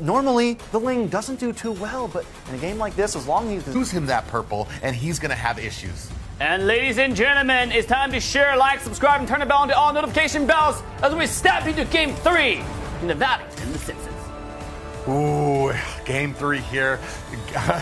normally the Ling doesn't do too well, but in a game like this, as long as you lose him that purple, and he's gonna have issues. And ladies and gentlemen, it's time to share, like, subscribe, and turn the bell on to all notification bells as we step into Game 3 in the Valley and the Simpsons. Ooh, Game 3 here.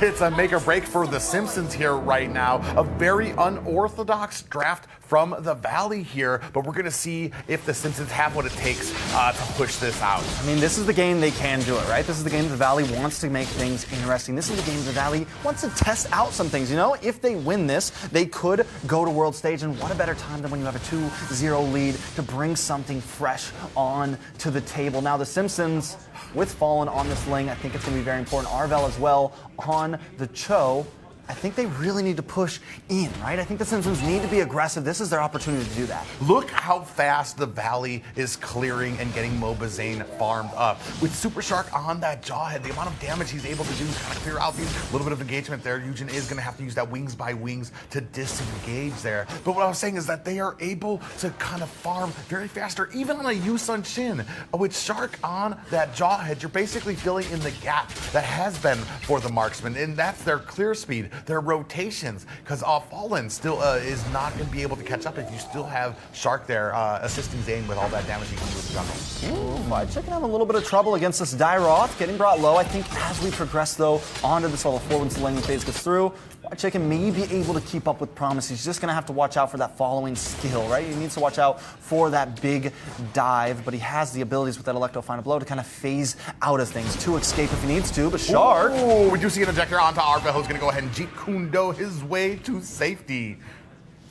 It's a make or break for the Simpsons here right now. A very unorthodox draft from the Valley here, but we're going to see if the Simpsons have what it takes to push this out. I mean, this is the game they can do it, right? This is the game the Valley wants to make things interesting. This is the game the Valley wants to test out some things. You know, if they win this, they could go to world stage, and what a better time than when you have a 2-0 lead to bring something fresh on to the table. Now, the Simpsons, with Fallen on this Ling, I think it's going to be very important. Arvel as well on the Cho. I think they really need to push in, right? I think the Simpsons need to be aggressive. This is their opportunity to do that. Look how fast the Valley is clearing and getting Mobazane farmed up. With Super Shark on that Jawhead, the amount of damage he's able to do to kind of clear out these little bit of engagement there. Eugen is going to have to use that wings by wings to disengage there. But what I was saying is that they are able to kind of farm very faster, even on a Yusun Shin. With Shark on that Jawhead, you're basically filling in the gap that has been for the marksman, and that's their clear speed, their rotations, because Fallen still is not going to be able to catch up if you still have Shark there assisting Zane with all that damage he can do with the jungle. Ooh, Chicken having a little bit of trouble against this Dairoth, getting brought low. I think as we progress, though, onto this level 4 once the laning phase gets through, Chicken may be able to keep up with Promise. He's just going to have to watch out for that following skill, right? He needs to watch out for that big dive, but he has the abilities with that Electro Final Blow to kind of phase out of things, to escape if he needs to, but Shark... Ooh, we do see an ejector onto Arvel, who's going to go ahead and Jeet Kundo his way to safety.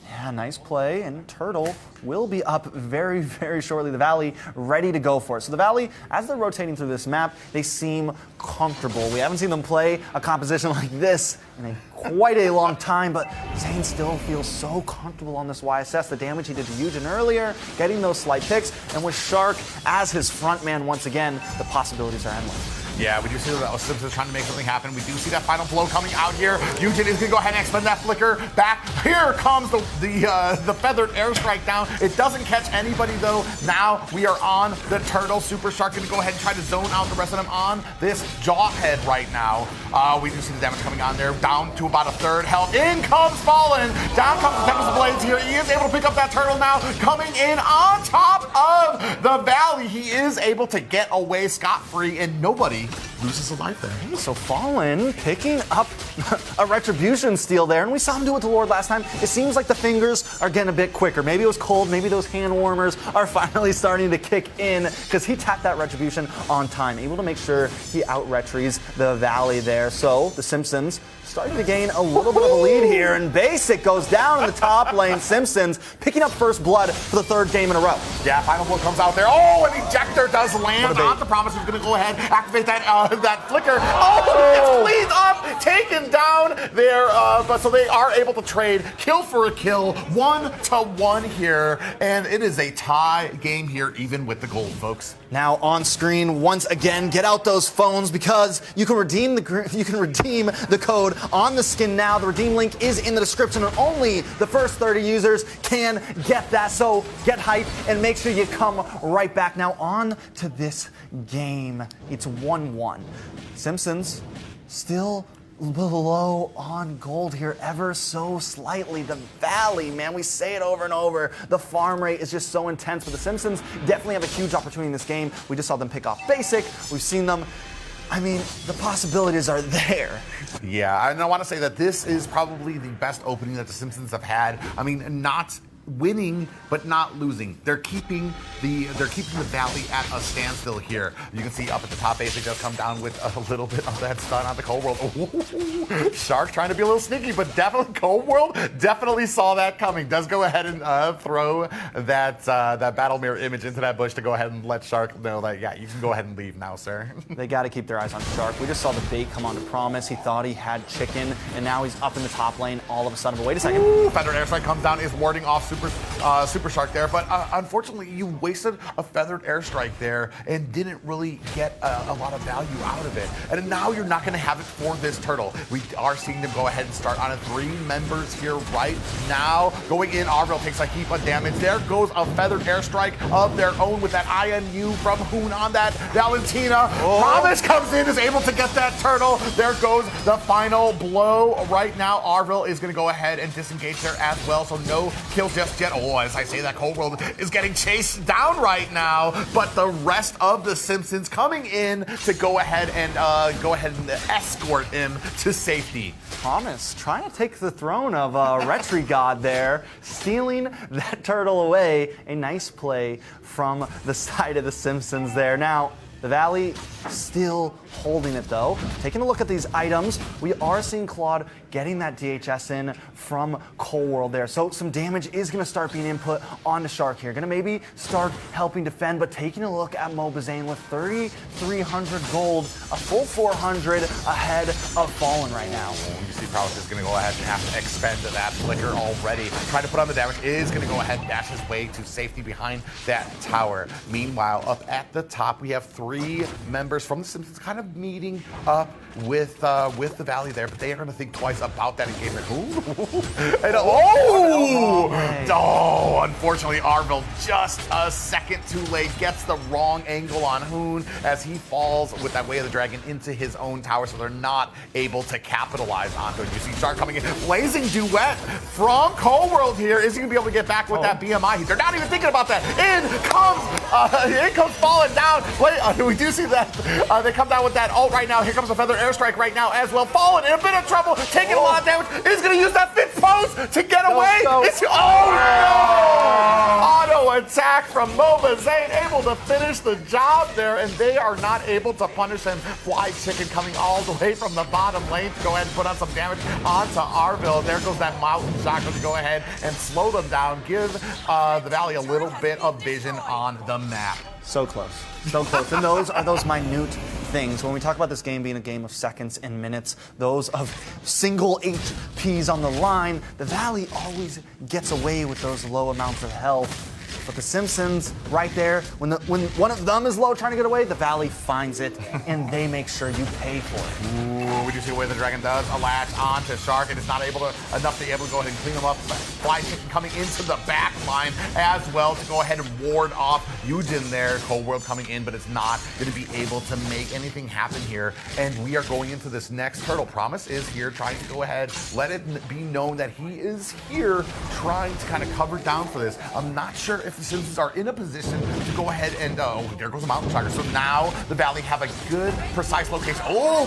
Yeah, nice play, and Turtle will be up very, very shortly. The Valley ready to go for it. So the Valley, as they're rotating through this map, they seem comfortable. We haven't seen them play a composition like this in quite a long time, but Zane still feels so comfortable on this YSS. The damage he did to Eugen earlier, getting those slight picks, and with Shark as his front man once again, the possibilities are endless. Yeah, we do see that Simpsons trying to make something happen. We do see that final blow coming out here. Eugen is going to go ahead and expend that flicker back. Here comes the feathered airstrike down. It doesn't catch anybody, though. Now we are on the Turtle. Super Shark going to go ahead and try to zone out the rest of them on this Jawhead right now. We do see the damage coming on there. Down to about a third health. In comes Fallen. Down comes the Tempest Blades here. He is able to pick up that Turtle now. Coming in on top of the Valley. He is able to get away scot-free, and nobody loses a life there. Hey, so Fallen picking up a Retribution steal there, and we saw him do it to Lord last time. It seems like the fingers are getting a bit quicker. Maybe it was cold, maybe those hand warmers are finally starting to kick in, because he tapped that Retribution on time, able to make sure he out-retries the Valley there. So the Simpsons starting to gain a little bit of a lead here, and Basic goes down in the top lane. Simpsons picking up first blood for the third game in a row. Yeah, final blow comes out there. Oh, an ejector does land on the Promise. Who's going to go ahead, activate that flicker. Oh, it's cleaned up, taken down there. But so they are able to trade kill for a kill, 1-1 here, and it is a tie game here, even with the gold, folks. Now on screen once again, get out those phones, because you can redeem the code on the skin now. The redeem link is in the description, and only the first 30 users can get that. So get hype and make sure you come right back. Now on to this game. It's 1-1. Simpsons still below on gold here, ever so slightly. The Valley, man, we say it over and over. The farm rate is just so intense, but the Simpsons definitely have a huge opportunity in this game. We just saw them pick off Basic. We've seen them. I mean, the possibilities are there. Yeah, and I want to say that this is probably the best opening that the Simpsons have had. I mean, not winning, but not losing. They're keeping the Valley at a standstill here. You can see up at the top, Basic does come down with a little bit of that stun on the Cold World. Ooh, Shark trying to be a little sneaky, but definitely Cold World definitely saw that coming. Does go ahead and throw that battle mirror image into that bush to go ahead and let Shark know that, yeah, you can go ahead and leave now, sir. They got to keep their eyes on Shark. We just saw the bait come on to Promise. He thought he had Chicken, and now he's up in the top lane all of a sudden. But wait a second. Ooh, Feathered Airstrike comes down, is warding off Super Super Shark there, but unfortunately you wasted a feathered airstrike there and didn't really get a lot of value out of it. And now you're not going to have it for this turtle. We are seeing them go ahead and start on 3 members here right now. Going in, Arvil takes a heap of damage. There goes a feathered airstrike of their own with that IMU from Hoon on that Valentina. Promise comes in, is able to get that turtle. There goes the final blow. Right now, Arvil is going to go ahead and disengage there as well, so no kills just yet. Oh, as I say that, Cold World is getting chased down right now, but the rest of the Simpsons coming in to go ahead and escort him to safety. Promise trying to take the throne of Retri God there, stealing that turtle away. A nice play from the side of the Simpsons there. Now, the Valley still holding it though. Taking a look at these items, we are seeing Claude getting that DHS in from Cold World there. So some damage is going to start being input onto Shark here. Going to maybe start helping defend, but taking a look at Mobazane with 3,300 gold, a full 400 ahead of Fallen right now. You see Prowess is going to go ahead and have to expend that flicker already. Trying to put on the damage, is going to go ahead and dash his way to safety behind that tower. Meanwhile, up at the top, we have 3 members from the Simpsons kind of meeting up with the Valley there, but they are going to think twice about that engagement. And unfortunately, Arvil just a second too late, gets the wrong angle on Hoon as he falls with that Way of the Dragon into his own tower, so they're not able to capitalize onto it. You see Shark coming in, blazing duet from Cold World here. Is he going to be able to get back with that BMI? They're not even thinking about that. In comes Fallen down. We do see that they come down with that ult right now. Here comes a feather airstrike right now as well. Fallen in a bit of trouble, taking a lot of damage. Is going to use that fifth pose to get away. No. Auto attack from Mobazane, able to finish the job there, and they are not able to punish him. Fly Chicken coming all the way from the bottom lane to go ahead and put on some damage onto Arvil. There goes that Mountain Chakra to go ahead and slow them down, give the Valley a little bit of vision on the map. So close. So close. And those are those minute things. When we talk about this game being a game of seconds and minutes, those of single HPs on the line, the Valley always gets away with those low amounts of health. But the Simpsons, right there, when one of them is low trying to get away, the Valley finds it, and they make sure you pay for it. Ooh, we do see the way the Dragon does a latch onto Shark, and it's not enough to be able to go ahead and clean him up. Fly Chicken coming into the back line as well to go ahead and ward off Eugen there. Cold World coming in, but it's not going to be able to make anything happen here. And we are going into this next turtle. Promise is here trying to go ahead, let it be known that he is here trying to kind of cover down for this. I'm not sure if the Simpsons are in a position to go ahead and, there goes the Mountain Chakra. So now the Valley have a good, precise location.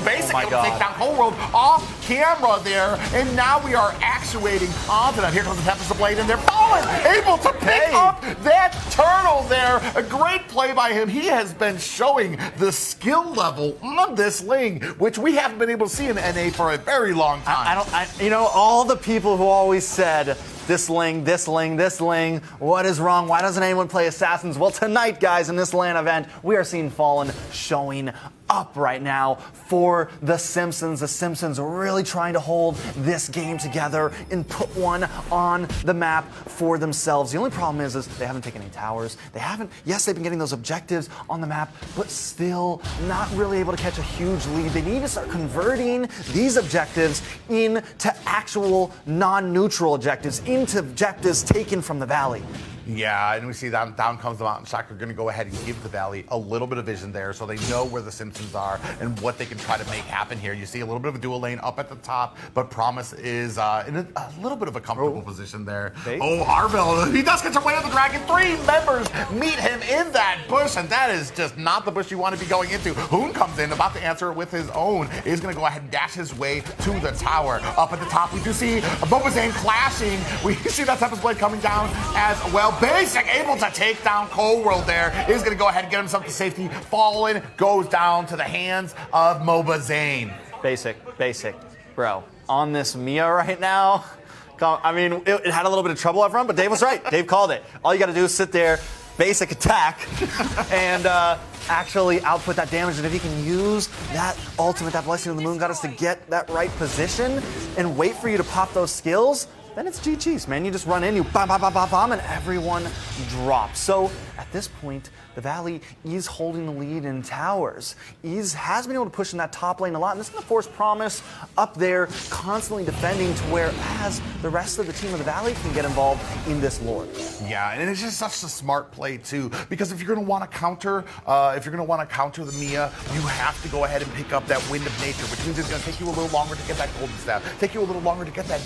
Basically able to take down Cold World off camera there. And now we are actuating onto them. Here comes the Tempest of Blade, and they're Fallen, able to pick up that turtle there. A great play by him. He has been showing the skill level on this Ling, which we haven't been able to see in the NA for a very long time. All the people who always said, this Ling, what is wrong? Why doesn't anyone play Assassins? Well, tonight, guys, in this LAN event, we are seeing Fallen showing up right now for the Simpsons. The Simpsons are really trying to hold this game together and put one on the map for themselves. The only problem is they haven't taken any towers. Yes, they've been getting those objectives on the map, but still not really able to catch a huge lead. They need to start converting these objectives into actual non-neutral objectives, into objectives taken from the Valley. Yeah, and we see down comes the Mountain Chakra. Going to go ahead and give the Valley a little bit of vision there so they know where the Simpsons are and what they can try to make happen here. You see a little bit of a dual lane up at the top, but Promise is in a little bit of a comfortable position there. Arvil, he does get away with the Dragon. 3 members meet him in that bush, and that is just not the bush you want to be going into. Hoon comes in, about to answer with his own. Is going to go ahead and dash his way to the tower. Up at the top, we do see Mobazane clashing. We see that Tempest Blade coming down as well. Basic able to take down Cold World there. Is going to go ahead and get himself to safety. Fallen goes down to the hands of Mobazane. Basic. Bro, on this Mia right now, I mean, it had a little bit of trouble up front, but Dave was right. Dave called it. All you got to do is sit there, basic attack, and actually output that damage. And if he can use that ultimate, that Blessing of the Moon Goddess to get that right position and wait for you to pop those skills, then it's GG's, man. You just run in, you bomb, bomb, bomb, bomb, bomb, and everyone drops. So at this point, the Valley is holding the lead in towers. Has been able to push in that top lane a lot, and this is going to force Promise up there, constantly defending to where as the rest of the team of the Valley can get involved in this Lord. Yeah, and it's just such a smart play too, because if you're going to want to counter, the Mia, you have to go ahead and pick up that Wind of Nature, which means it's going to take you a little longer to get that Golden Staff, take you a little longer to get that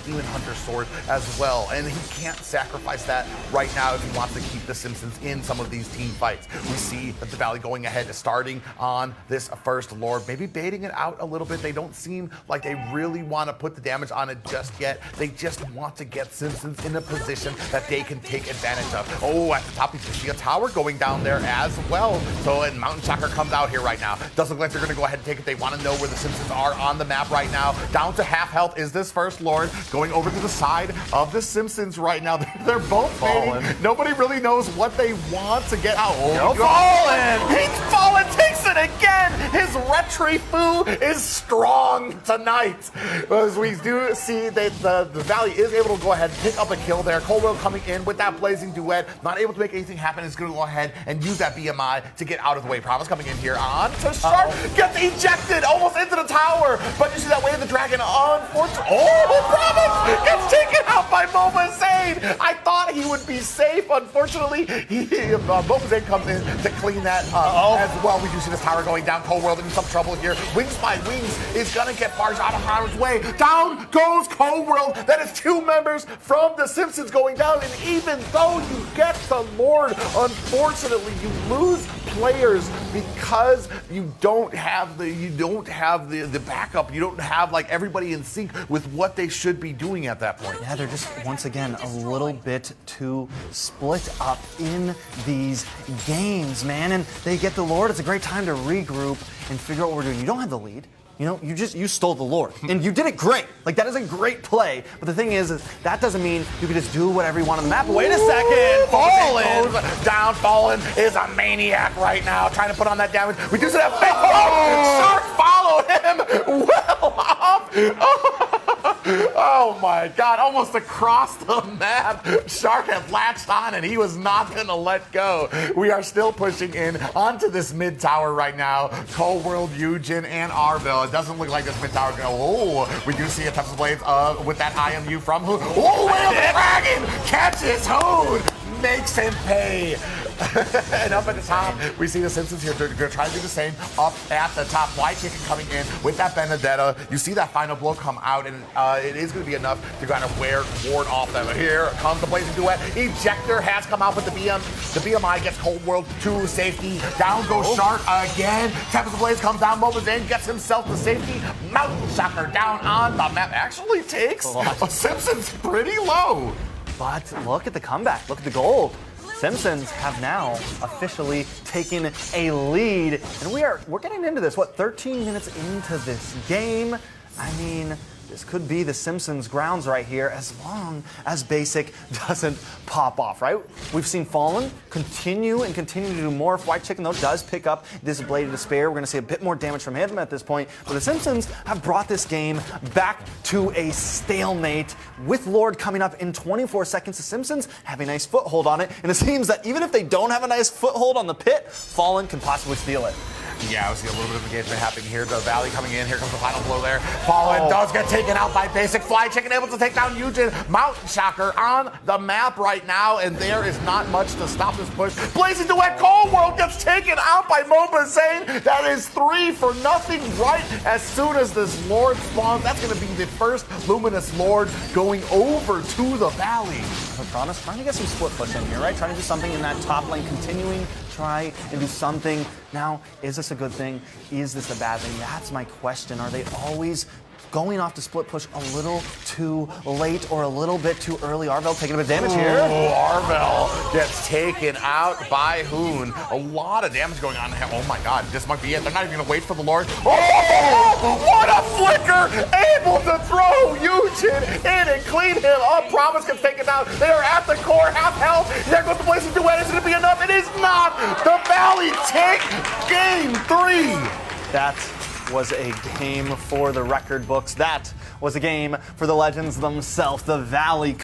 Demon Hunter sword as well, and he can't sacrifice that right now if he wants to keep the Simpsons in some of these team fights. We see that the Valley going ahead, starting on this first Lord, maybe baiting it out a little bit. They don't seem like they really want to put the damage on it just yet. They just want to get Simpsons in a position that they can take advantage of. Oh, at the top you can see a tower going down there as well. So, and Mountain Shocker comes out here right now. Doesn't look like they're going to go ahead and take it. They want to know where the Simpsons are on the map right now. Down to half health is this first Lord, going over to the side of the Simpsons right now. They're both falling. Nobody really knows what they want to get out. Oh, Fallen! He's fallen, takes it again! His Retrifu is strong tonight. As we do see that the Valley is able to go ahead and pick up a kill there. Coldwell coming in with that Blazing Duet, not able to make anything happen, is going to go ahead and use that BMI to get out of the way. Promise coming in here on to Shark, gets ejected almost into the tower, but you see that Way of the Dragon, unfortunately. Oh, Promise gets taken out by Moba Zane. I thought he would be safe. Unfortunately, Moba Zane comes in to clean that up as well. We do see this tower going down. Cold World in some trouble here. Wings by Wings is going to get Barge out of harm's way. Down goes Cold World. That is 2 members from the Simpsons going down. And even though you get the Lord, unfortunately, you lose players because you don't have the backup. You don't have like everybody in sync with what they should be doing at that point. Yeah, they're just once again a little bit too split up in these games, man. And they get the Lord. It's a great time to regroup and figure out what we're doing. You don't have the lead. You know, you stole the Lord, and you did it great. Like, that is a great play. But the thing is that doesn't mean you can just do whatever you want on the map. Wait a second, Fallen down. Fallen is a maniac right now, trying to put on that damage. We do see that fake Shark followed him well off. Oh my God, almost across the map. Shark had latched on and he was not gonna let go. We are still pushing in onto this mid tower right now. Cold World, Eugen, and Arville. It doesn't look like this mid tower is gonna, oh, we do see a Tempest Blades with that IMU from Hoon. Oh, Way of the Dragon catches Hoon, makes him pay. And up at the top, we see the Simpsons here. They're going to try to do the same up at the top. White Chicken coming in with that Benedetta. You see that final blow come out, and it is going to be enough to kind of ward off them. Here comes the Blazing Duet. Ejector has come out with the BMI gets Cold World to safety. Down goes Shark again. Tempest Blaze comes down. Moba Zane gets himself to safety. Mountain Shocker down on the map. Actually takes Simpsons pretty low. But look at the comeback. Look at the gold. Simpsons have now officially taken a lead, and we're getting into this, 13 minutes into this game. I mean, this could be the Simpsons grounds right here as long as Basic doesn't pop off, right? We've seen Fallen continue to do more. If White Chicken, though, does pick up this Blade of Despair, we're going to see a bit more damage from him at this point. But the Simpsons have brought this game back to a stalemate with Lord coming up in 24 seconds. The Simpsons have a nice foothold on it, and it seems that even if they don't have a nice foothold on the pit, Fallen can possibly steal it. Yeah, we see a little bit of engagement happening here. The Valley coming in. Here comes the final blow there. Fallen does get taken out by Basic. Fly Chicken able to take down Eugen. Mountain Shocker on the map right now, and there is not much to stop this push. Blazing Duet. Cold World gets taken out by Moba Zane. That is 3-0 right as soon as this Lord spawns. That's going to be the first Luminous Lord going over to the Valley. I promise, trying to get some split push in here, right? Trying to do something in that top lane, continuing try and do something. Now, is this a good thing? Is this a bad thing? That's my question. Are they always going off to split push a little too late or a little bit too early? Arvell taking a bit of damage here. Arvell gets taken out by Hoon. A lot of damage going on. Oh my God, this might be it. They're not even gonna wait for the Lord. Oh, what a flicker! Able to throw Eugen in and clean him up. Promise gets taken down. They are at the core, half health. There goes the Blazing Duet. Is it gonna be enough? It is not. The Valley take game 3. That's was a game for the record books. That was a game for the legends themselves. The Valley